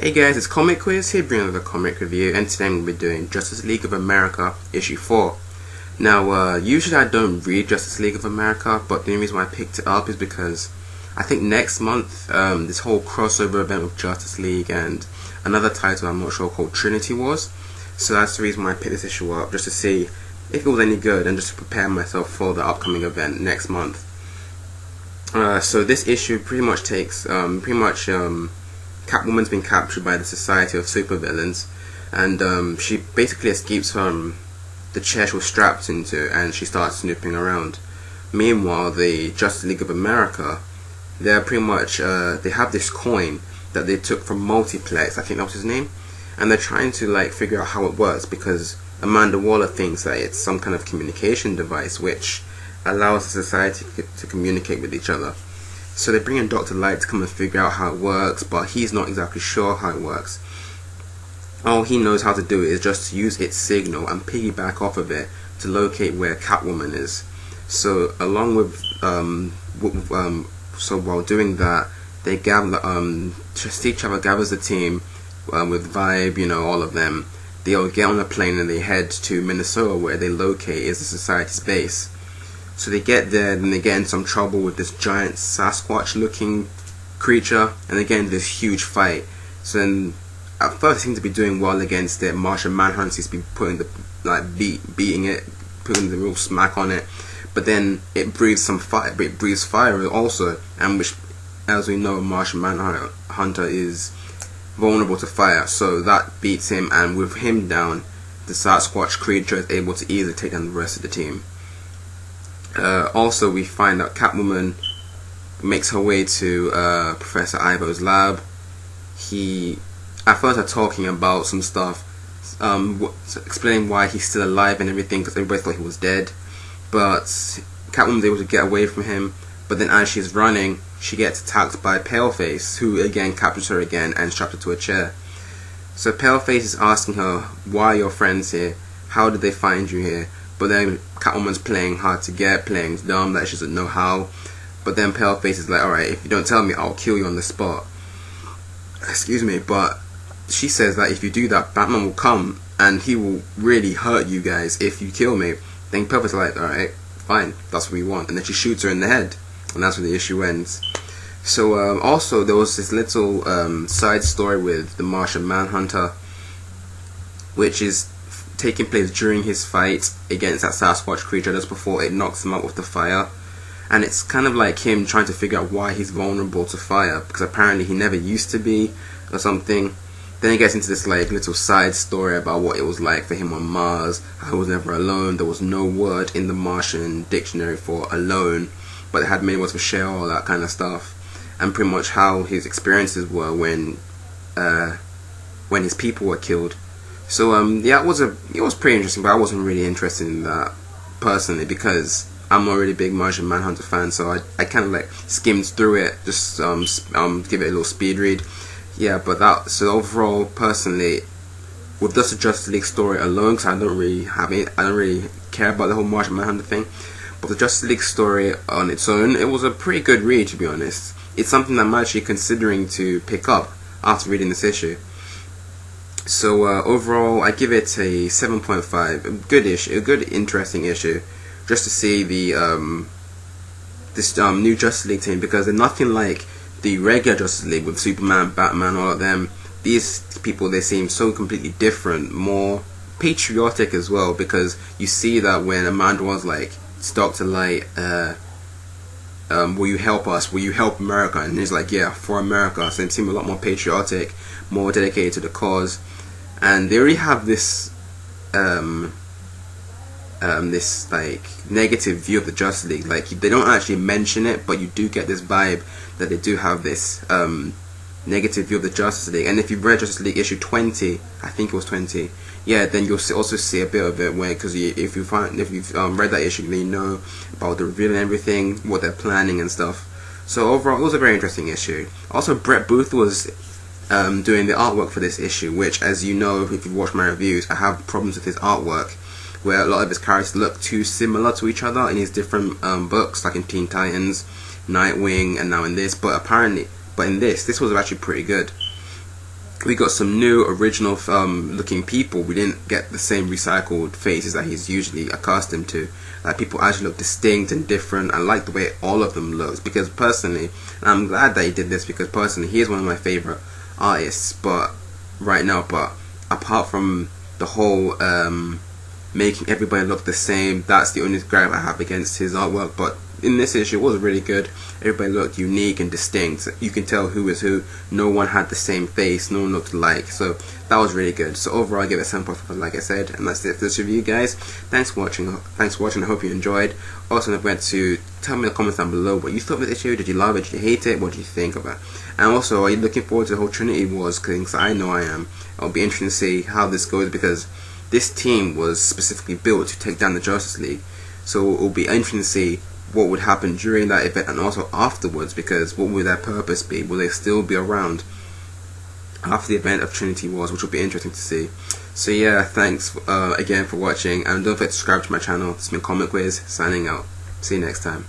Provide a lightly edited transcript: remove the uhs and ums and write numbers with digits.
Hey guys, it's Comic Quiz here bringing another comic review, and today I'm going to be doing Justice League of America issue 4. Now, usually I don't read Justice League of America, but the only reason why I picked it up is because I think next month this whole crossover event with Justice League and another title I'm not sure called Trinity Wars. So that's the reason why I picked this issue up, just to see if it was any good and just to prepare myself for the upcoming event next month. So this issue pretty much takes, Catwoman's been captured by the Society of Supervillains, and she basically escapes from the chair she was strapped into, and she starts snooping around. Meanwhile, the Justice League of America, they're pretty much, they have this coin that they took from Multiplex, I think that was his name, and they're trying to like figure out how it works, because Amanda Waller thinks that it's some kind of communication device which allows the society to communicate with each other. So they bring in Dr. Light to come and figure out how it works, but he's not exactly sure how it works. All he knows how to do is just use its signal and piggyback off of it to locate where Catwoman is. So along with, so while doing that, they gather, each other gathers the team with Vibe, all of them. They all get on a plane and they head to Minnesota, where they locate is the society's base. So they get there, then they get in some trouble with this giant Sasquatch looking creature, and they get into this huge fight. So then at first they seem to be doing well against it. Martian Manhunt seems to be putting beating it, putting the real smack on it. But then it breathes some fire, it breathes fire also, and which, as we know, Martian Manhunter is vulnerable to fire. So that beats him, and with him down, the Sasquatch creature is able to easily take down the rest of the team. Also, we find out Catwoman makes her way to Professor Ivo's lab. At first they're talking about some stuff, explaining why he's still alive and everything, because everybody thought he was dead. But Catwoman's able to get away from him, but then as she's running, she gets attacked by Paleface, who again captures her again and straps her to a chair. So Paleface is asking her, why are your friends here? How did they find you here? But then Catwoman's playing hard to get, playing dumb, that she doesn't know how. But then Paleface is like, alright, if you don't tell me, I'll kill you on the spot. Excuse me, but she says that if you do that, Batman will come and he will really hurt you guys if you kill me. Then Paleface is like, alright, fine, that's what we want. And then she shoots her in the head, and that's where the issue ends. So also there was this little side story with the Martian Manhunter, which is taking place during his fight against that Sasquatch creature just before it knocks him out with the fire. And it's kind of like him trying to figure out why he's vulnerable to fire, because apparently he never used to be or something. Then he gets into this like little side story about what it was like for him on Mars, how he was never alone. There was no word in the Martian dictionary for alone, but it had many words for share, all that kind of stuff. And pretty much how his experiences were when his people were killed. So yeah, it was pretty interesting, but I wasn't really interested in that personally, because I'm not really a big Martian Manhunter fan. So I kind of like skimmed through it, just give it a little speed read. Yeah, but so overall, personally, with just the Justice League story alone, because I don't really care about the whole Martian Manhunter thing. But the Justice League story on its own, it was a pretty good read, to be honest. It's something I'm actually considering to pick up after reading this issue. So overall, I give it a 7.5. A good issue, a good, interesting issue, just to see the this new Justice League team, because they're nothing like the regular Justice League with Superman, Batman, all of them. These people, they seem so completely different, more patriotic as well, because you see that when Amanda was like, it's Dr. Light, will you help us? Will you help America? And he's like, yeah, for America. So they seem a lot more patriotic, more dedicated to the cause. And they already have this this like negative view of the Justice League. Like, they don't actually mention it, but you do get this vibe that they do have this negative view of the Justice League. And if you've read Justice League issue 20, I think it was 20, yeah, then you'll also see a bit of it, where, because if you've read that issue, then you know about the reveal and everything, what they're planning and stuff. So overall, it was a very interesting issue. Also, Brett Booth was doing the artwork for this issue, which, as you know, if you've watched my reviews, I have problems with his artwork, where a lot of his characters look too similar to each other in his different books, like in Teen Titans, Nightwing, and now in this. But in this was actually pretty good. we got some new original looking people. We didn't get the same recycled faces that he's usually accustomed to. Like, people actually look distinct and different. I like the way all of them looks, because personally, and I'm glad that he did this, because personally he is one of my favorite artists but right now. But apart from the whole making everybody look the same, that's the only gripe I have against his artwork. But in this issue, it was really good. Everybody looked unique and distinct. You can tell who is who. No one had the same face. No one looked alike. So that was really good. So overall, I give it a 7.5, like I said. And that's it for this review, guys. Thanks for watching. I hope you enjoyed. Also, don't forget to tell me in the comments down below what you thought of this issue. Did you love it? Did you hate it? What did you think of it? And also, are you looking forward to the whole Trinity Wars thing? Because I know I am. It'll be interesting to see how this goes, because this team was specifically built to take down the Justice League. So it will be interesting to see what would happen during that event and also afterwards, because what would their purpose be? Will they still be around after the event of Trinity Wars, which will be interesting to see. So yeah, thanks again for watching, and don't forget to subscribe to my channel. It's been Comic Wiz signing out. See you next time.